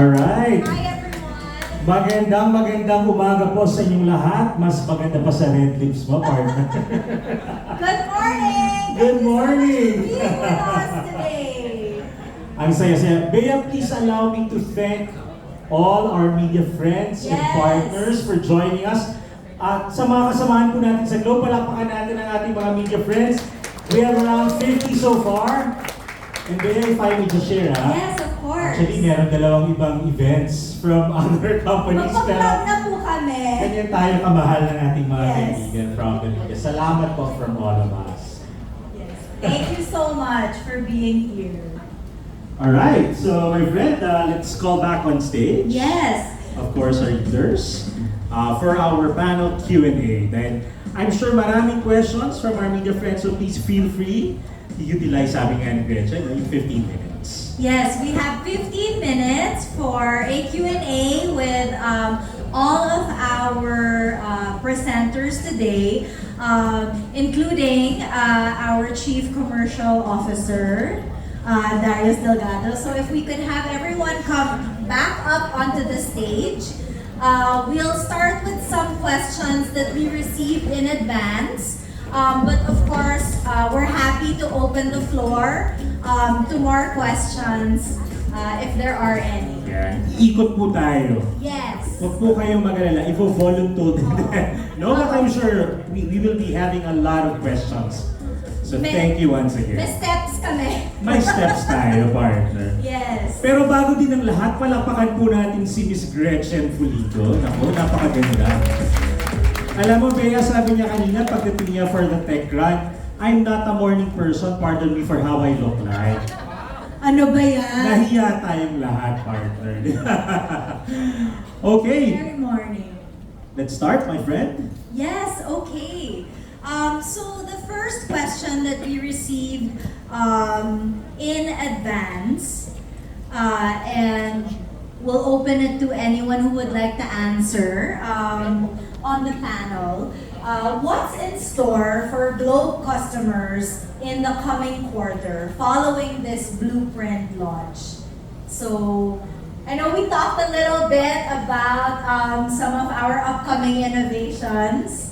Alright. Hi everyone! Magandang umaga po sa inyong lahat. Mas maganda pa sa red lips mo, partner. Good morning! Good morning! Thank you so much for being with us today. Ang saya-saya. Bea, please allow me to thank all our media friends and Yes. partners for joining us. At sa mga kasamahan po natin sa Globe, palakpakan natin ang ating mga media friends. We have around 50 so far. And Bea, if I may just share, Yes, of course. actually, meron dalawang ibang events from other companies. Magpa-vlog na po kami. Ganyan tayo kamahal ng ating mga Yes. kaibigan from the media. Salamat po from all of us. Yes. Thank you so much for being here. Alright, so my friend, let's call back on stage. Yes. Of course, our leaders for our panel Q&A. Then, I'm sure maraming questions from our media friends, so please feel free to utilize, sabi nga ni Gretchen, yung 15 minutes. Yes, we have 15 minutes for a Q&A with all of our presenters today, including our Chief Commercial Officer, Darius Delgado. So if we could have everyone come back up onto the stage, we'll start with some questions that we received in advance. But of course, we're happy to open the floor to more questions if there are any. Yan. Ikot po tayo. Yes. Huwag po kayong mag-alala. Ipo-volunteer No, but I'm sure we will be having a lot of questions. So thank you once May again. steps kami. May steps tayo, partner. Yes. Pero bago din ang lahat, palakpakan po natin si Miss Gretchen Fulito. Naku, napakaganda. Alam mo, Bea, sabi niya kanina, pagdating niya for the tech run, I'm not a morning person, pardon me for how I look like. Ano ba yan? Nahiya tayong lahat, partner. Okay, Very morning. let's start, my friend. Yes, okay. So the first question that we received in advance, and we'll open it to anyone who would like to answer on the panel. What's in store for Globe customers in the coming quarter following this blueprint launch? So, I know we talked a little bit about some of our upcoming innovations.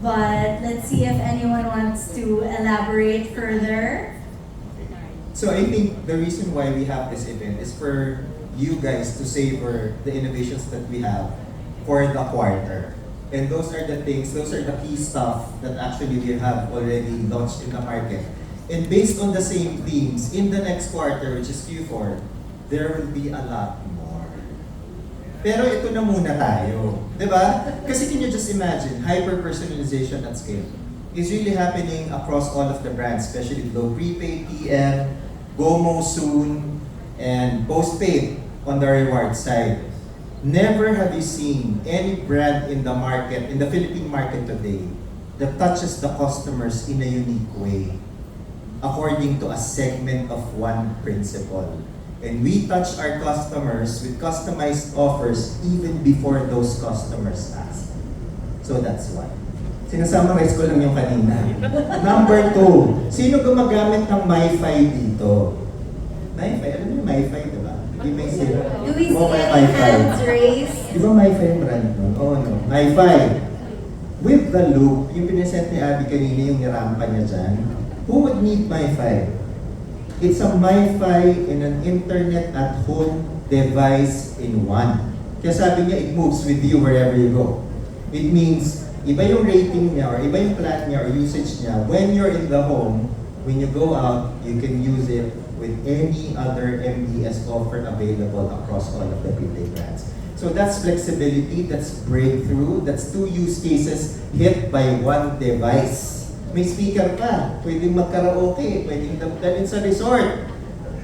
But let's see if anyone wants to elaborate further. So I think the reason why we have this event is for you guys to savor the innovations that we have for the quarter. And those are the things, those are the key stuff that actually we have already launched in the market. And based on the same themes, in the next quarter, which is Q4, there will be a lot more. Pero ito na muna tayo, di ba? Kasi can you just imagine, hyper-personalization at scale is really happening across all of the brands, especially Globe Prepaid, TM, GOMO soon, and postpaid on the reward side. Never have you seen any brand in the market, in the Philippine market today, that touches the customers in a unique way, according to a segment of one principle. And we touch our customers with customized offers even before those customers ask. So that's why. Sinasummarize ko lang yung kanina. Number 2, sino gumagamit ng MiFi dito? MiFi, alam niyo yung MiFi, diba? Hindi may sila. Do we see any hands raised? Di ba MiFi yung brand nun? Oo, no. MiFi. With the loop, yung pinesent ni Abby kanina, yung nirampa niya dyan, who would need MiFi? It's a MiFi in an internet at home device in one. Kaya sabi niya, it moves with you wherever you go. It means, iba yung rating niya or iba yung plan niya or usage niya. When you're in the home, when you go out, you can use it with any other MDS offer available across all of the prepaid brands. So that's flexibility, that's breakthrough, that's 2 use cases hit by one device. May speaker ka, pwedeng mag-karaoke, pwedeng dalhin sa resort.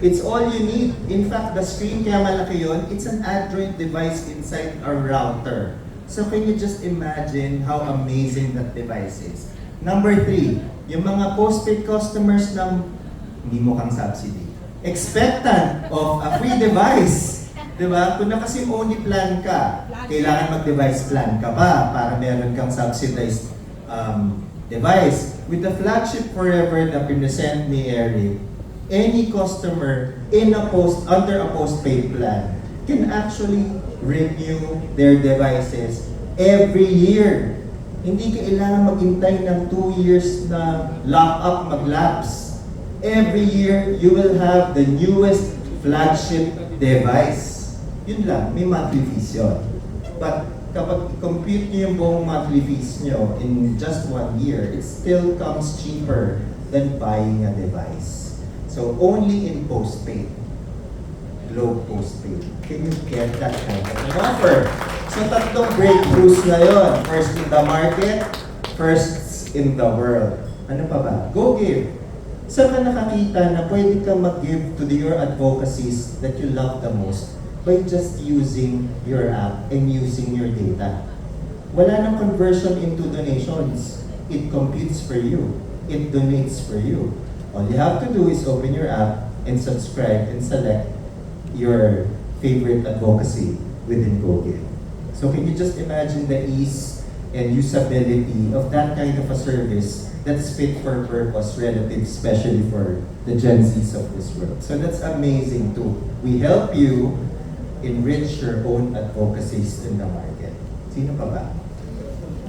It's all you need. In fact, the screen kaya malaki yun, it's an Android device inside a router. So can you just imagine how amazing that device is? Number 3, yung mga postpaid customers ng hindi mo kang subsidy. Expectant of a free device. Diba? Kung naka-SIM-only plan ka, kailangan mag-device plan ka ba para meron kang subsidized device. With the flagship forever na pinesent ni Eric, any customer in a under a postpaid plan can actually renew their devices every year. Hindi kailangan maghintay ng 2 years na lock-up mag-lapse. Every year, you will have the newest flagship device. Yun lang, may monthly fees yun. But kapag i-compute nyo yung buong monthly fees nyo in just 1 year, it still comes cheaper than buying a device. So only in postpaid, Globe Postpaid, can you get that kind of an offer. So tatlong breakthroughs na yun. First in the market, first in the world. Ano pa ba? Go Give. Saan ka nakakita na pwede ka mag-give to your advocacies that you love the most by just using your app and using your data? Wala nang conversion into donations. It computes for you. It donates for you. All you have to do is open your app and subscribe and select your favorite advocacy within GoGive. So can you just imagine the ease and usability of that kind of a service that's fit for purpose relative, especially for the Gen Zs of this world. So that's amazing too. We help you enrich your own advocacies in the market. Sino pa ba?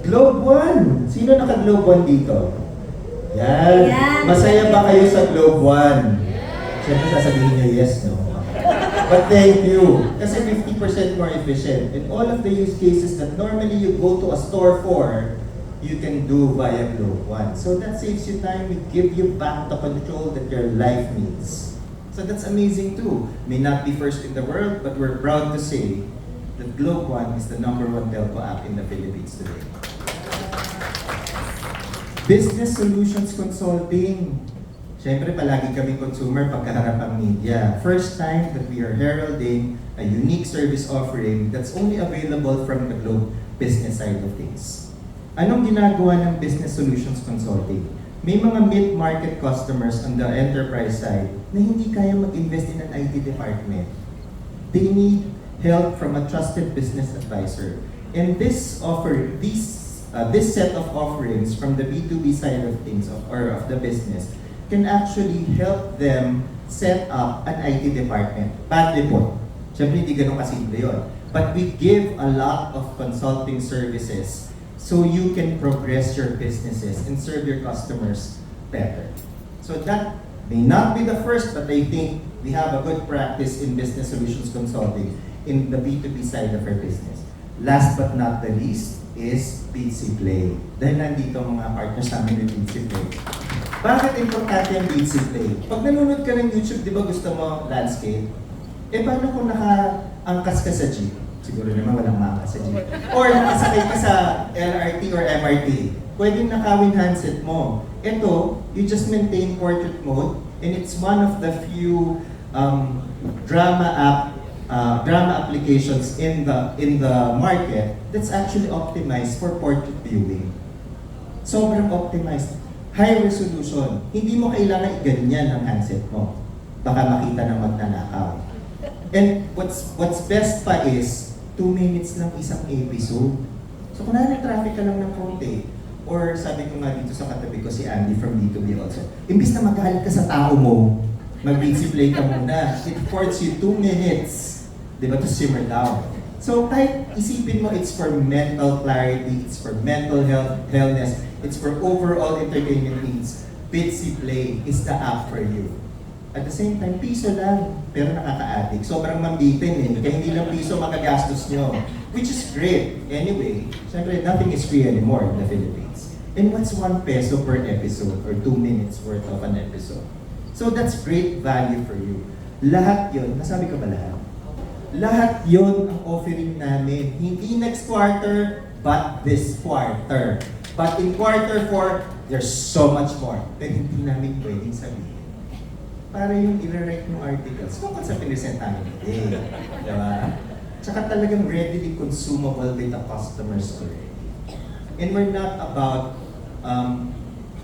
Globe One! Sino naka-Globe One dito? Yan. Yan. Masaya ba kayo sa Globe One? Siyempre sasabihin niyo yes, no? But thank you. Kasi 50% more efficient. And all of the use cases that normally you go to a store for, you can do via Globe One. So that saves you time. We give you back the control that your life needs. So that's amazing too. May not be first in the world, but we're proud to say that Globe One is the #1 telco app in the Philippines today. Business Solutions Consulting. Siyempre, palagi kami consumer pagkaharap ang media. First time that we are heralding a unique service offering that's only available from the Globe business side of things. Anong ginagawa ng Business Solutions Consulting? May mga mid-market customers on the enterprise side na hindi kaya mag-invest in an IT department. They need help from a trusted business advisor. And this set of offerings from the B2B side of things or of the business can actually help them set up an IT department. Badly po. Siyempre, hindi ganun kasimple yun. But we give a lot of consulting services so you can progress your businesses and serve your customers better. So that may not be the first, but I think we have a good practice in business solutions consulting in the B2B side of our business. Last but not the least is Bitsy Play. Dahil nandito ang mga partners namin ng Bitsy Play. Bakit importante ang Bitsy Play? Pag nanonood ka ng YouTube, di ba gusto mo landscape? Eh paano kung nakaangkas ka sa jeep? Siguro naman walang maangkas sa jeep. Or nakasakay ka sa LRT or MRT. Pwedeng nakawin handset mo. Ito, you just maintain portrait mode and it's one of the few drama applications in the market that's actually optimized for portrait viewing. Sobrang optimized. High resolution. Hindi mo kailangan iganyan ang handset mo. Baka makita ng magnanakaw. And what's best pa is 2 minutes lang isang episode. So kung traffic ka lang ng konti, or sabi ko nga dito sa katabi ko si Andy from B2B also, imbis na magalit ka sa tao mo, mag-busy play ka muna. It affords you 2 minutes, di ba, to simmer down. So kahit isipin mo, it's for mental clarity, it's for mental healthness, it's for overall entertainment needs. Bitsy Play is the app for you. At the same time, piso lang, pero nakaka-addict. Sobrang mambitin eh, kaya hindi lang piso magagastos nyo. Which is great. Anyway, syempre, nothing is free anymore in the Philippines. And what's 1 peso per episode or 2 minutes worth of an episode? So that's great value for you. Lahat yun, nasabi ko ba lahat? Lahat yun ang offering namin. Hindi next quarter, but this quarter. But in quarter 4, there's so much more that hindi namin pwedeng sabihin. Para yung i-write ng articles, kung sa pinisent namin today. Diba? Tsaka talagang readily consumable with the customers already. And we're not about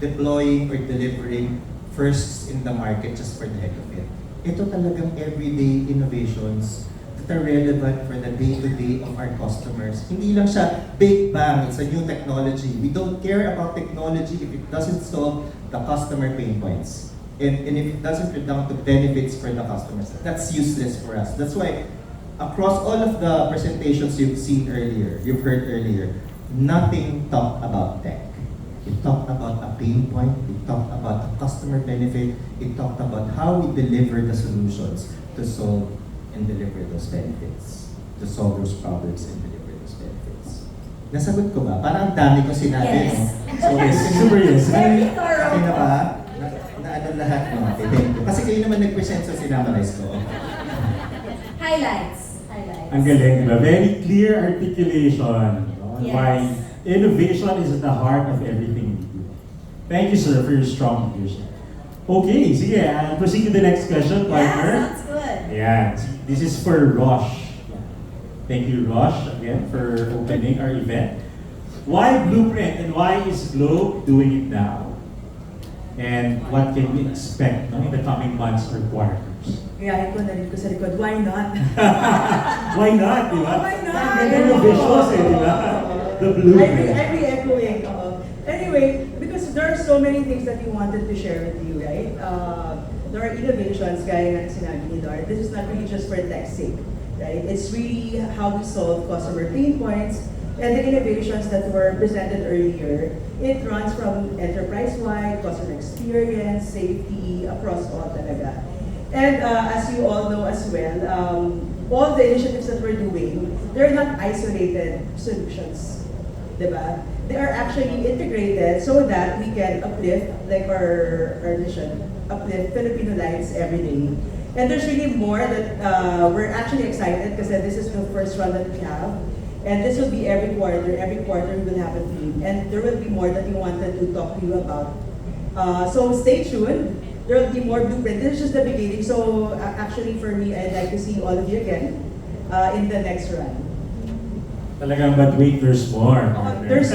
deploying or delivering firsts in the market just for the heck of it. Ito talagang everyday innovations that are relevant for the day-to-day of our customers. Hindi lang siya big bang, it's a new technology. We don't care about technology if it doesn't solve the customer pain points. And if it doesn't redound to benefits for the customers, that's useless for us. That's why across all of the presentations you've heard earlier, nothing talked about tech. It talked about a pain point, it talked about a customer benefit, it talked about how we deliver the solutions to solve and deliver those benefits, to solve those problems and deliver those benefits. Nasagot ko ba? Parang ang dami ko sinabi, Yes. no? So, Yes, super yes. Very thorough. okay na ba? Na ano lahat mo? Okay, thank you. Kasi kayo naman nag-present, so sinamarize ko. Highlights. Ang galing, diba? Very clear articulation on Yes. why innovation is at the heart of everything we do. Thank you, sir, for your strong leadership. Okay, sige, proceed to the next question, Yeah, partner. sounds good. Yeah, this is for Rosh. Thank you, Rosh, again, for opening our event. Why Blueprint and why is Globe doing it now? And what can we expect in the coming months or quarters? Kaya ko na rin ko sa likod, why not? Why not, di ba? Why not? Ang ganda ng visuals eh, di ba? The Blueprint. I'm re-echoing. Anyway, because there are so many things that we wanted to share with you, right? There are innovations, gaya nga sinabi ni Dar. This is not really just for tech's sake, right? It's really how we solve customer pain points. And the innovations that were presented earlier, it runs from enterprise-wide, customer experience, safety, across all talaga. And as you all know as well, all the initiatives that we're doing, they're not isolated solutions, diba? They are actually integrated so that we can uplift, like our mission, uplift Filipino lives every day. And there's really more that we're actually excited because this is the first run that we have. And this will be every quarter we will have a theme. And there will be more that we wanted to talk to you about. So stay tuned. There will be more Blueprint. This is just the beginning. So actually for me, I'd like to see all of you again in the next run. Talagang but wait, there's more. partner. There's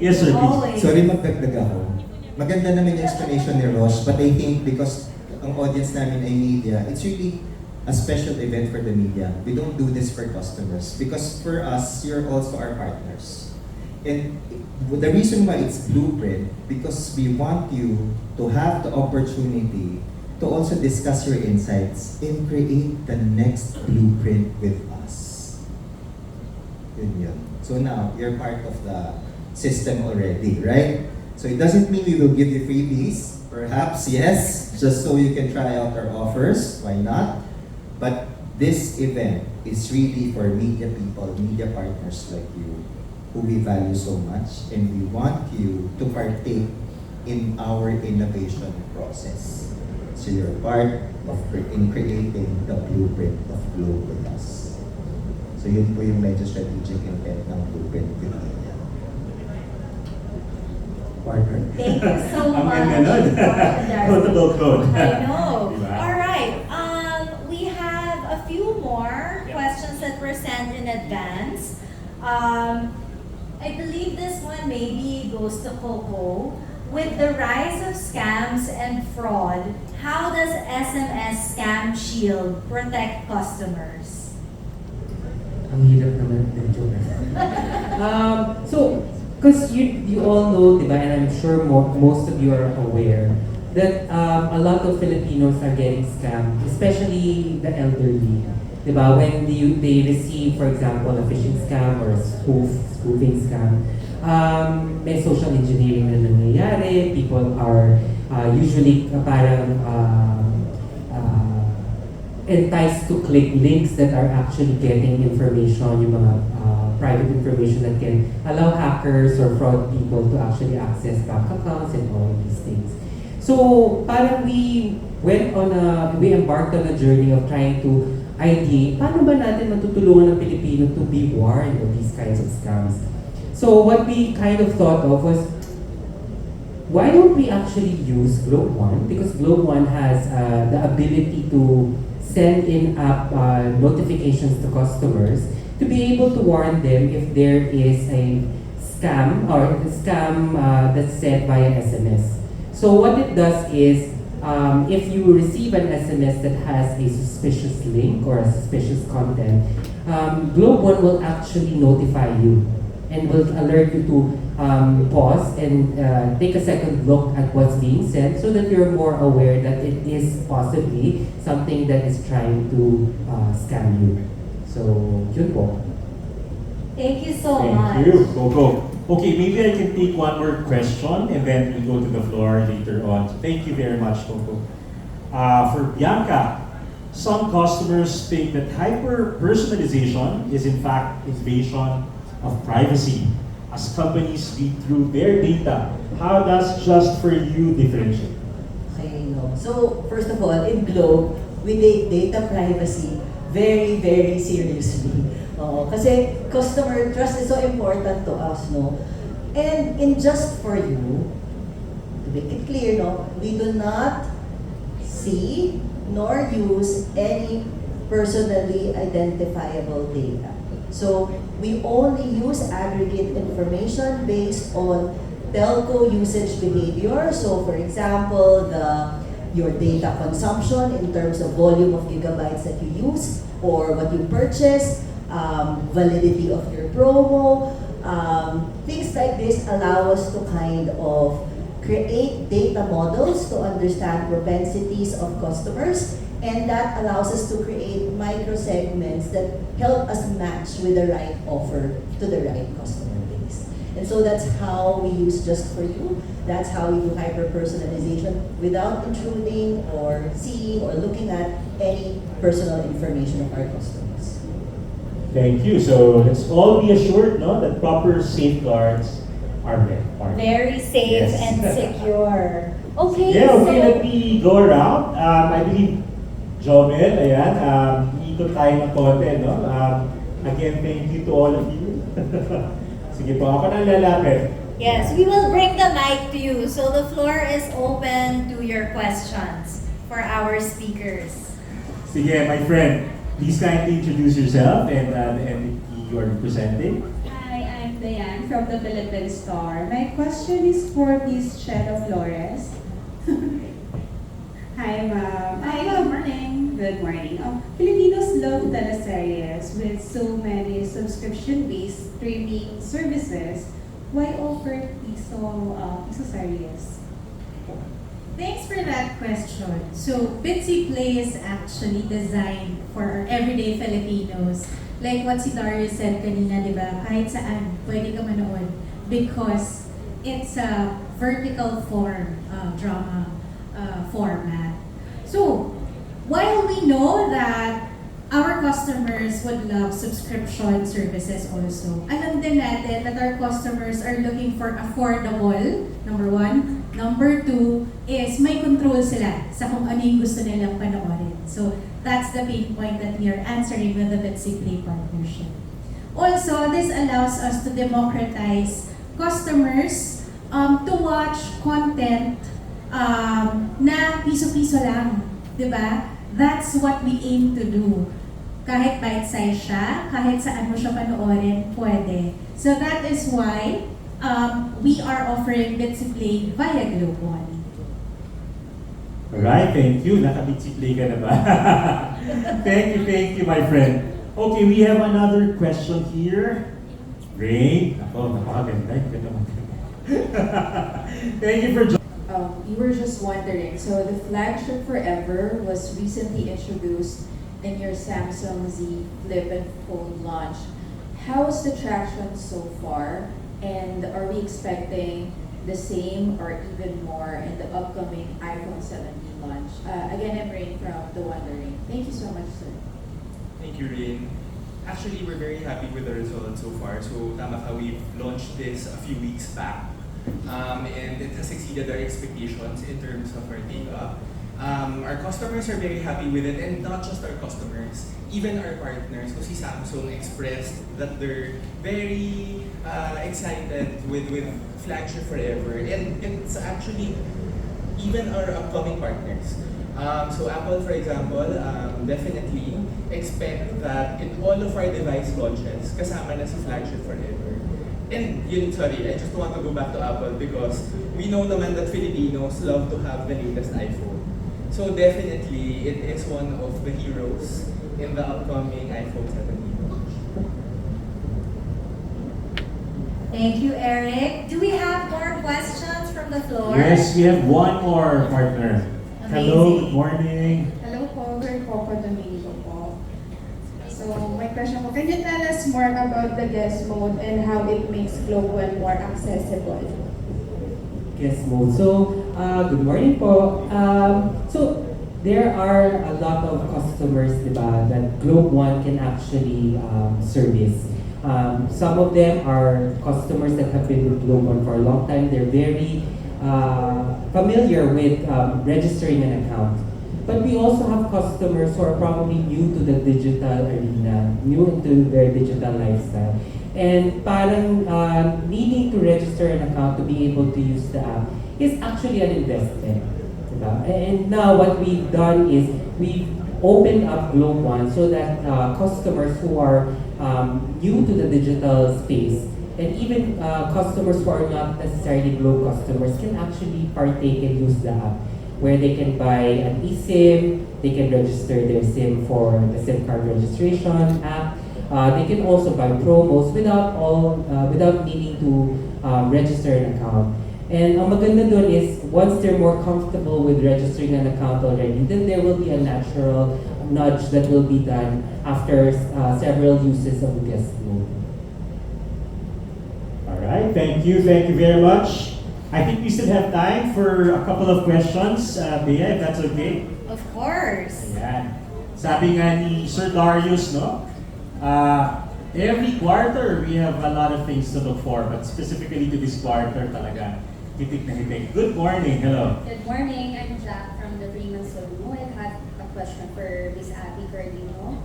Yes, sir, please. Always. Sorry, magdagdag ako. Maganda naman yung explanation ni Ross, but I think because ang audience namin ay media, it's really a special event for the media. We don't do this for customers because for us, you're also our partners. And the reason why it's Blueprint, because we want you to have the opportunity to also discuss your insights and create the next blueprint with us. Yun. So now, you're part of the system already, right? So it doesn't mean we will give you freebies. Perhaps, yes, just so you can try out our offers. Why not? But this event is really for media people, media partners like you, who we value so much, and we want you to partake in our innovation process. So you're part of in creating the blueprint of Globe with us. So yun po yung medyo strategic intent ng blueprint with media. Partner. Thank you so Ang much. ganda nun. Quotable quote. I know. Diba? All right. We have a few more questions that were sent in advance. I believe this one maybe goes to Coco. With the rise of scams and fraud, how does SMS Scam Shield protect customers? Ang hirap naman ng joke. So, because you all know, diba, and I'm sure most of you are aware, that a lot of Filipinos are getting scammed, especially the elderly. Diba, when they receive, for example, a phishing scam or a spoofing scam, may social engineering na nangyayari. People are usually parang enticed to click links that are actually getting information, yung mga private information that can allow hackers or fraud people to actually access bank accounts and all of these things. So parang we embarked on a journey of trying to ideate, paano ba natin matutulungan ng Pilipino to be warned of these kinds of scams? So what we kind of thought of was, why don't we actually use Globe One? Because Globe One has the ability to send in app notifications to customers to be able to warn them if there is a scam or a scam that's sent via SMS. So what it does is, if you receive an SMS that has a suspicious link or a suspicious content, Globe One will actually notify you. and will alert you to pause and take a second look at what's being said so that you're more aware that it is possibly something that is trying to scam you. So, yun po. Thank you so Thank much. you. Go. Okay, maybe I can take one more question and then we'll go to the floor later on. So thank you very much, Coco. For Bianca, some customers think that hyper-personalization is in fact invasion of privacy as companies read through their data. How does Just For You differentiate? Okay, no. So, first of all, in Globe, we take data privacy very, very seriously. Kasi customer trust is so important to us, no? And in Just For You, to make it clear, no, we do not see nor use any personally identifiable data. So, we only use aggregate information based on telco usage behavior. So, for example, your data consumption in terms of volume of gigabytes that you use or what you purchase, validity of your promo, things like this allow us to kind of create data models to understand propensities of customers, and that allows us to create micro segments that help us match with the right offer to the right customer base. And so that's how we use Just For You. That's how we do hyper-personalization without intruding or seeing or looking at any personal information of our customers. Thank you. So let's all be assured, no, that proper safeguards are met. Very safe Yes. and secure. Okay, Yeah, okay, so... let me go around. I believe, Jomel, ayan, iikot tayo ng konti, no? Again, thank you to all of you. Sige po, ako nang lalapit. Yes, we will bring the mic to you. So the floor is open to your questions for our speakers. Sige, my friend, please kindly introduce yourself and you are representing. Hi, I'm Diane from the Philippine Store. My question is for Ms. Chelo Flores. Hi, ma'am. Hi, Good good morning. Good morning. Filipinos love teleseries with so many subscription-based streaming services. Why offer piso series? Thanks for that question. So, Bitsy Play is actually designed for everyday Filipinos. Like what si Darius said kanina, di ba? Kahit saan, pwede ka manood because it's a vertical form drama format. So, while we know that our customers would love subscription services also, alam din natin that our customers are looking for affordable, number one. Number two is may control sila sa kung ano yung gusto nilang panoorin. So, that's the pain point that we are answering with the Bitsy Play partnership. Also, this allows us to democratize customers to watch content na piso-piso lang. Diba? That's what we aim to do. Kahit bite-size siya, kahit saan mo siya panoorin, pwede. So that is why we are offering Bitsy Play via Globe One. Alright, thank you. Naka-Bitsy Play ka na ba? Thank you, my friend. Okay, we have another question here. Great. Ako, napakaganda. Thank you for We were just wondering, so the flagship Forever was recently introduced in your Samsung Z Flip and Fold launch. How is the traction so far? And are we expecting the same or even more in the upcoming iPhone 17 launch? Again, I'm Rain from The Wondering. Thank you so much, sir. Thank you, Rain. Actually, we're very happy with the results so far. So, tama ka, we launched this a few weeks back. And it has exceeded our expectations in terms of our take-up. Our customers are very happy with it, and not just our customers, even our partners. Kasi Samsung expressed that they're very excited with Flagship Forever, and it's actually even our upcoming partners. So Apple, for example, definitely expect that in all of our device launches, kasama na si Flagship Forever. And sorry, I just want to go back to Apple because we know naman that Filipinos love to have the latest iPhone. So definitely, it is one of the heroes in the upcoming iPhone 17 launch. Thank you, Eric. Do we have more questions from the floor? Yes, we have one more partner. Hello, good Amazing. morning. Hello po, we're Coco Domingo po. So, my question po, can you tell us more about the guest mode and how it makes Globe One more accessible? Guest mode. So, good morning po. So, there are a lot of customers, diba, that Globe One can actually service. Some of them are customers that have been with Globe One for a long time. They're very familiar with registering an account. But we also have customers who are probably new to the digital arena, new into their digital lifestyle. And parang needing to register an account to be able to use the app is actually an investment. Diba? And now what we've done is we've opened up Globe One so that customers who are new to the digital space and even customers who are not necessarily Globe customers can actually partake and use the app, where they can buy an eSIM, they can register their SIM for the SIM card registration app. They can also buy promos without needing to register an account. And ang maganda doon is once they're more comfortable with registering an account already, then there will be a natural nudge that will be done after several uses of the guest mode. All right, thank you very much. I think we still have time for a couple of questions, Bea, if that's okay. Of course. Ayan. Sabi nga ni Sir Darius, no? Every quarter, we have a lot of things to look for, but specifically to this quarter talaga, hitik na hitik. Good morning, hello. Good morning, I'm Jack from the Freeman Saloon. I had a question for Miss Abby Cardino.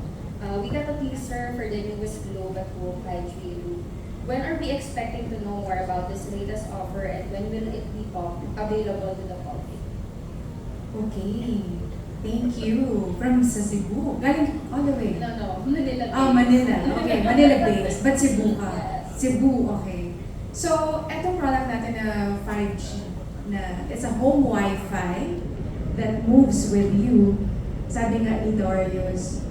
We got a teaser for the newest Globe at Home 5G loop. When are we expecting to know more about this latest offer and when will it be available to the public? Okay. Thank you. From sa Cebu. Galing all the way. No, Manila. Manila. Okay, Manila based. But Cebu ka. Yes. Cebu, okay. So, etong product natin na 5G, na it's a home Wi-Fi that moves with you. Sabi nga ni Darius,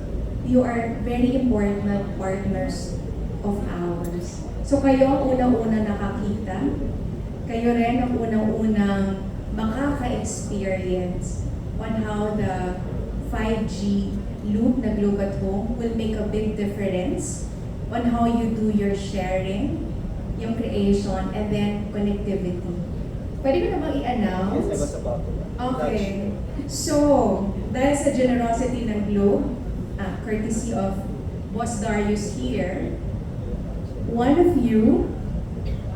you are very important partners of ours. So, kayo ang unang-unang nakakita. Kayo rin ang unang-unang makaka-experience on how the 5G loop na Globe at Home will make a big difference on how you do your sharing, yung creation, and then connectivity. Pwede ko namang i-announce? Yes, I was about to. Okay. So, dahil sa generosity ng Globe, courtesy of Boss Darius here, one of you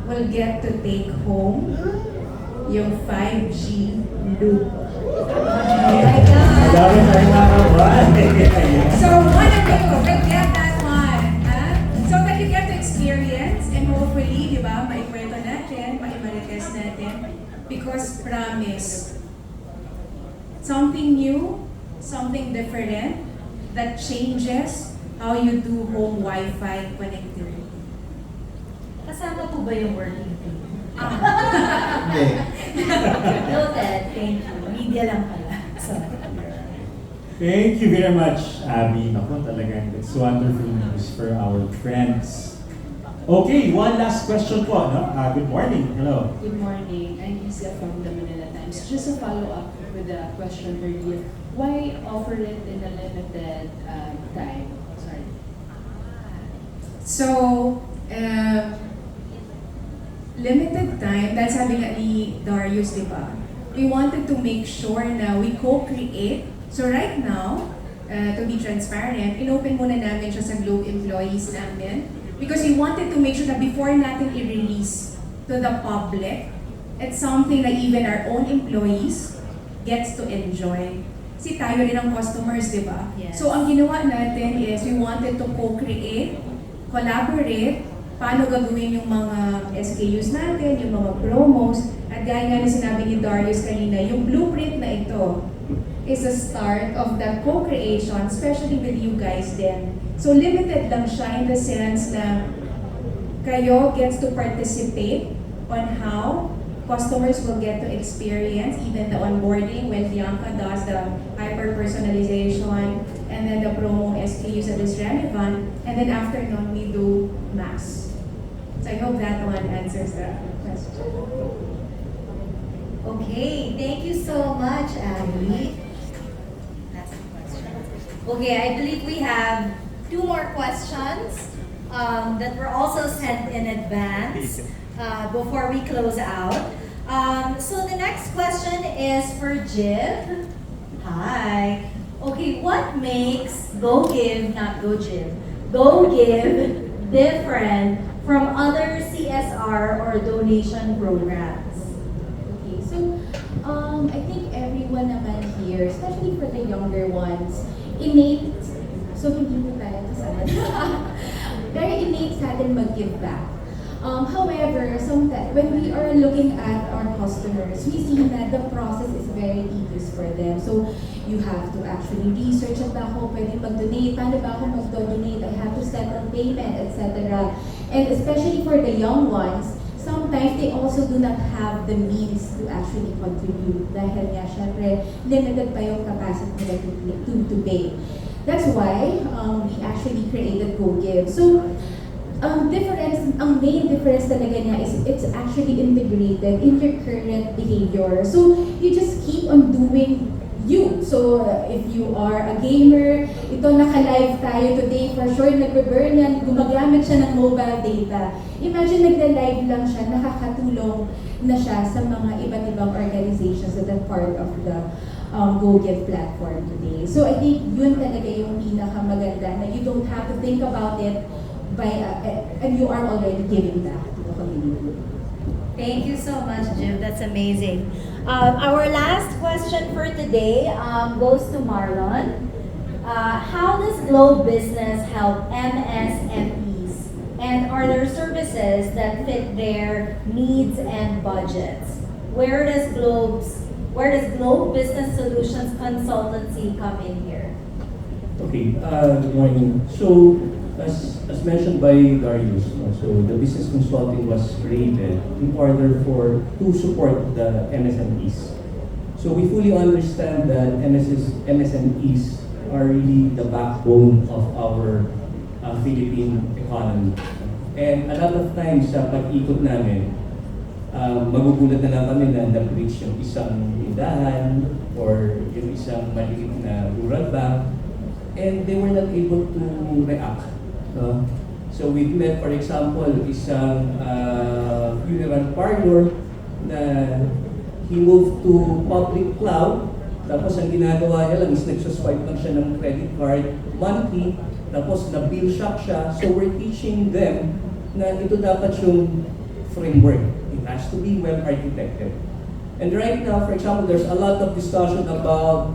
will get to take home yung 5G loop. Madami tayong nakakabuan. So one of you will get that one. So that you get to experience and hopefully, di ba, maikwento natin, maimarites natin. Because promise, something new, something different that changes how you do home Wi-Fi connectivity. Kasama po ba yung working team? Hindi. Noted. Thank you. Media lang pala. Sorry. Thank you very much, Abby. Naku, talagang it's wonderful news for our friends. Okay, one last question po, no? Good morning. Hello. Good morning. I'm Isa from the Manila Times. Just a follow-up with the question earlier. Why offer it in a limited time? Sorry. So, limited time, dahil sabi nga ni Darius, di ba? We wanted to make sure na we co-create. So right now, to be transparent, inopen muna namin siya sa Globe employees namin because we wanted to make sure na before natin i-release to the public, it's something that even our own employees gets to enjoy. Kasi tayo rin ang customers, di ba? Yes. So ang ginawa natin is we wanted to co-create, collaborate, paano gagawin yung mga SKUs natin, yung mga promos, at gaya nga na sinabi ni Darius kanina, yung blueprint na ito is a start of the co-creation, especially with you guys then. So limited lang siya in the sense na kayo gets to participate on how customers will get to experience even the onboarding when Bianca does the hyper-personalization and then the promo SKUs that is relevant, and then after nun, we do mass. So I hope that one answers the question. Okay, thank you so much, Abby. That's the question. Okay, I believe we have 2 more questions that were also sent in advance before we close out. So the next question is for Jiv. Hi. Okay, what makes GoGive, not GoGive, GoGive different from other CSR or donation programs? Okay, so I think everyone naman here, especially for the younger ones, innate, so hindi po tayo kasama. Very innate sa atin mag-give back. However, sometimes when we are looking at our customers, we see that the process is very tedious for them. So you have to actually research at ako, pwede mag-donate, paano ba ako mag-donate, I have to settle payment, etc. And especially for the young ones, sometimes they also do not have the means to actually contribute dahil nga syempre limited pa yung capacity nila to pay. That's why we actually created GoGive. So ang main difference talaga niya is it's actually integrated in your current behavior. So you just keep on doing you. So if you are a gamer, ito naka-live tayo today, for sure nagbe-burn yan, gumagamit siya ng mobile data. Imagine nagla-live lang siya, nakakatulong na siya sa mga iba't ibang organizations that are part of the GoGive platform today. So I think yun talaga yung pinakamaganda na you don't have to think about it and you are already giving back to the community. Thank you so much, Jiv. That's amazing. Our last question for today goes to Marlon. How does Globe Business help MSMEs? And are there services that fit their needs and budgets? Where does Globe Business Solutions Consultancy come in here? Okay, good morning. So, as mentioned by Darius, so the business consulting was created in order to support the MSMEs. So we fully understand that MSMEs are really the backbone of our Philippine economy. And a lot of times sa pag-ikot namin, magugulat na lang kami na na-breach yung isang tindahan or yung isang maliit na rural bank, and they were not able to react. So we've met, for example, isang funeral parlor na he moved to public cloud, tapos ang ginagawa niya lang is nagsaswipe lang siya ng credit card monthly, tapos na-bill shock siya. So we're teaching them na ito dapat yung framework. It has to be well architected. And right now, for example, there's a lot of discussion about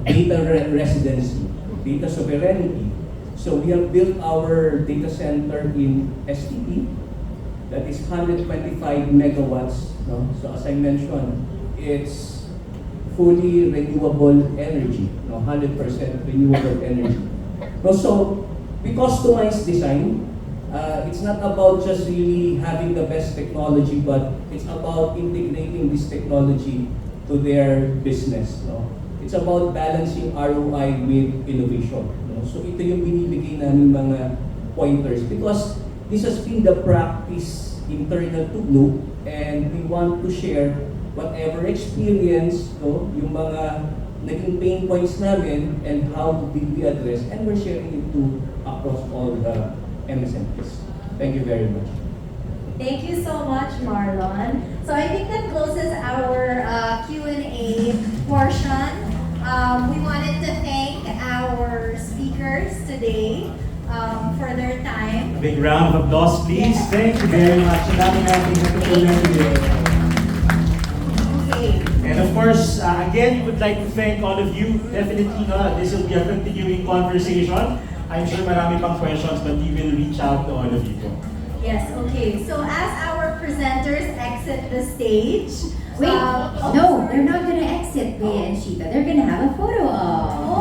data residency, data sovereignty. So we have built our data center in STP that is 125 megawatts. No? So as I mentioned, it's fully renewable energy, 100% renewable energy. So we customize design. It's not about just really having the best technology, but it's about integrating this technology to their business. No? It's about balancing ROI with innovation. No? So ito yung binibigay namin mga pointers because this has been the practice internal to Globe, and we want to share whatever experience, no, yung mga naging pain points namin and how did we address, and we're sharing it to across all the MSMEs. Thank you very much. Thank you so much, Marlon. So I think that closes our Q&A portion. We wanted to thank our speakers today for their time. A big round of applause, please. Yes. Thank you very much. Ang dami natin natutunan today. Okay. And of course, again, we would like to thank all of you. Definitely, this will be a continuing conversation. I'm sure marami pang questions, but we will reach out to all of you. Yes, okay. So as our presenters exit the stage, Wait, no, they're not gonna exit Bea and Sheeta. They're gonna have a photo op.